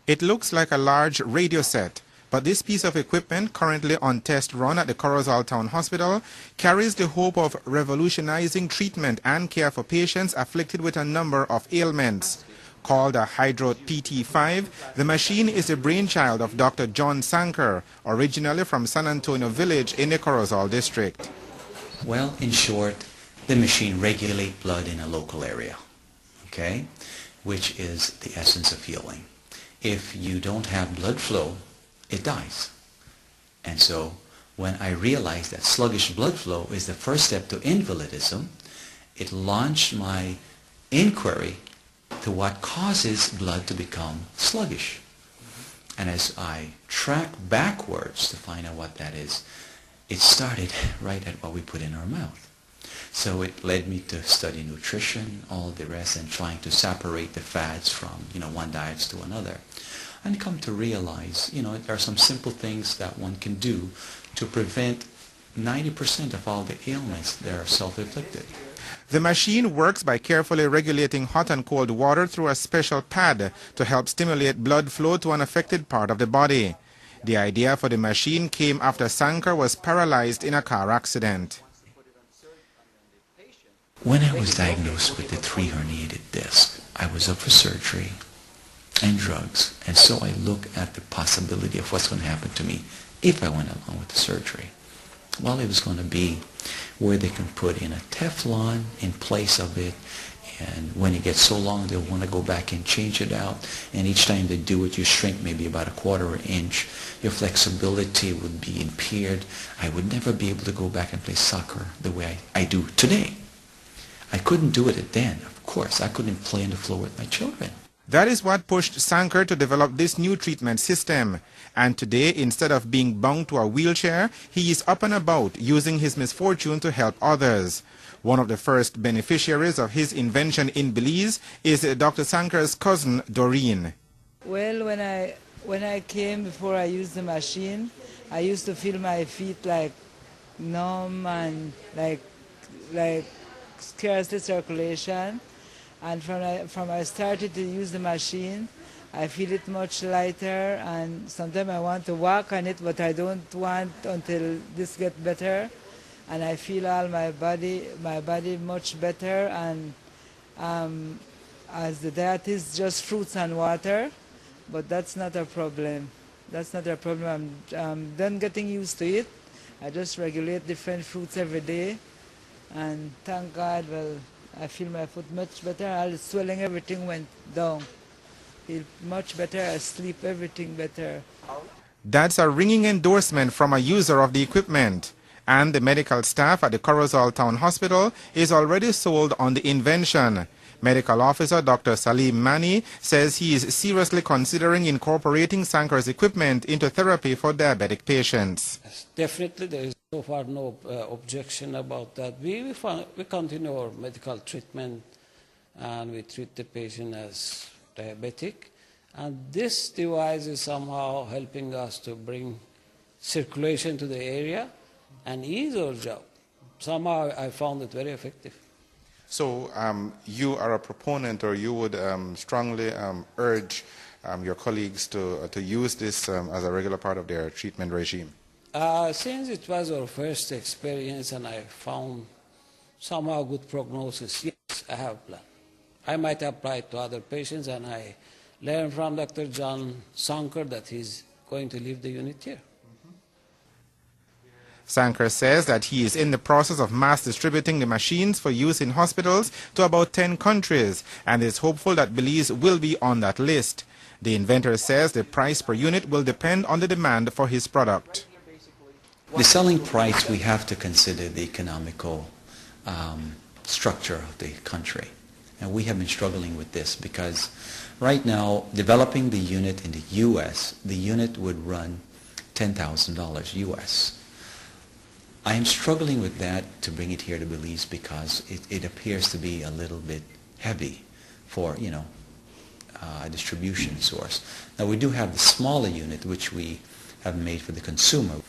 It looks like a large radio set, but this piece of equipment, currently on test run at the Corozal Town Hospital, carries the hope of revolutionizing treatment and care for patients afflicted with a number of ailments. Called a Hydro PT5, the machine is the brainchild of Dr. John Sanker, originally from San Antonio Village in the Corozal district. Well, in short, the machine regulates blood in a local area, okay, which is the essence of healing. If you don't have blood flow, it dies. And so when I realized that sluggish blood flow is the first step to invalidism, it launched my inquiry to what causes blood to become sluggish. And as I track backwards to find out what that is, it started right at what we put in our mouth. So it led me to study nutrition, all the rest, and trying to separate the fads from, one diet to another. And come to realize, there are some simple things that one can do to prevent 90% of all the ailments that are self-inflicted. The machine works by carefully regulating hot and cold water through a special pad to help stimulate blood flow to an affected part of the body. The idea for the machine came after Sanker was paralyzed in a car accident. When I was diagnosed with the 3 herniated discs, I was up for surgery and drugs, and so I looked at the possibility of what's going to happen to me if I went along with the surgery. Well, it was going to be where they can put in a Teflon in place of it, and when it gets so long they'll want to go back and change it out, and each time they do it you shrink maybe about 1/4 inch. Your flexibility would be impaired. I would never be able to go back and play soccer the way I do today. I couldn't do it then, of course. I couldn't play on the floor with my children. That is what pushed Sanker to develop this new treatment system. And today, instead of being bound to a wheelchair, he is up and about using his misfortune to help others. One of the first beneficiaries of his invention in Belize is Dr. Sanker's cousin, Doreen. Well, when I came, before I used the machine, I used to feel my feet like numb and like scarcely circulation. And from I started to use the machine, I feel it much lighter, and sometimes I want to walk on it, but I don't want until this gets better. And I feel all my body much better, and as the diet is just fruits and water, but that's not a problem. That's not a problem. I'm done getting used to it. I just regulate different fruits every day, and thank God, well, I feel my foot much better. All the swelling, everything went down. Feel much better. I sleep, everything better. That's a ringing endorsement from a user of the equipment. And the medical staff at the Corozal Town Hospital is already sold on the invention. Medical officer Dr. Salim Mani says he is seriously considering incorporating Sanker's equipment into therapy for diabetic patients. Definitely, there is so far no objection about that. We continue our medical treatment, and we treat the patient as diabetic. And this device is somehow helping us to bring circulation to the area and ease our job. Somehow I found it very effective. So you are a proponent, or you would strongly urge your colleagues to use this as a regular part of their treatment regime? Since it was our first experience and I found somehow good prognosis, yes, I have a plan. I might apply it to other patients, and I learned from Dr. John Sanker that he's going to leave the unit here. Sanker says that he is in the process of mass distributing the machines for use in hospitals to about 10 countries and is hopeful that Belize will be on that list. The inventor says the price per unit will depend on the demand for his product. The selling price, we have to consider the economical structure of the country. And we have been struggling with this because right now, developing the unit in the U.S., the unit would run $10,000 U.S. I am struggling with that to bring it here to Belize because it appears to be a little bit heavy for, a distribution source. Now we do have the smaller unit which we have made for the consumer.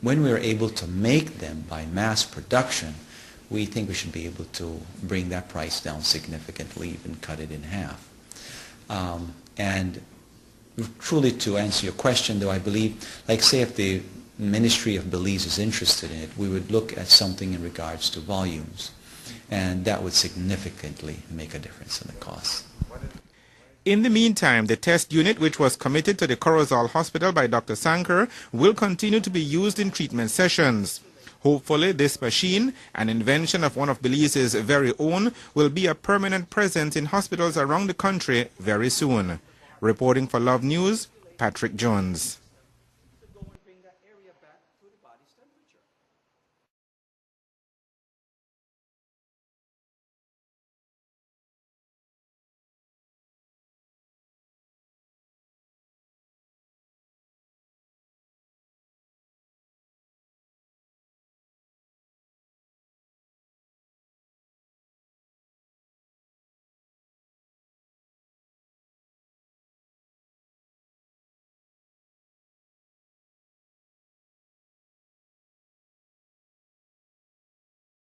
When we're able to make them by mass production, we think we should be able to bring that price down significantly, even cut it in half. And truly to answer your question, though, I believe, like say if the Ministry of Belize is interested in it, we would look at something in regards to volumes, and that would significantly make a difference in the cost. In the meantime, the test unit, which was committed to the Corozal Hospital by Dr. Sanker, will continue to be used in treatment sessions. Hopefully, this machine, an invention of one of Belize's very own, will be a permanent presence in hospitals around the country very soon. Reporting for Love News, Patrick Jones.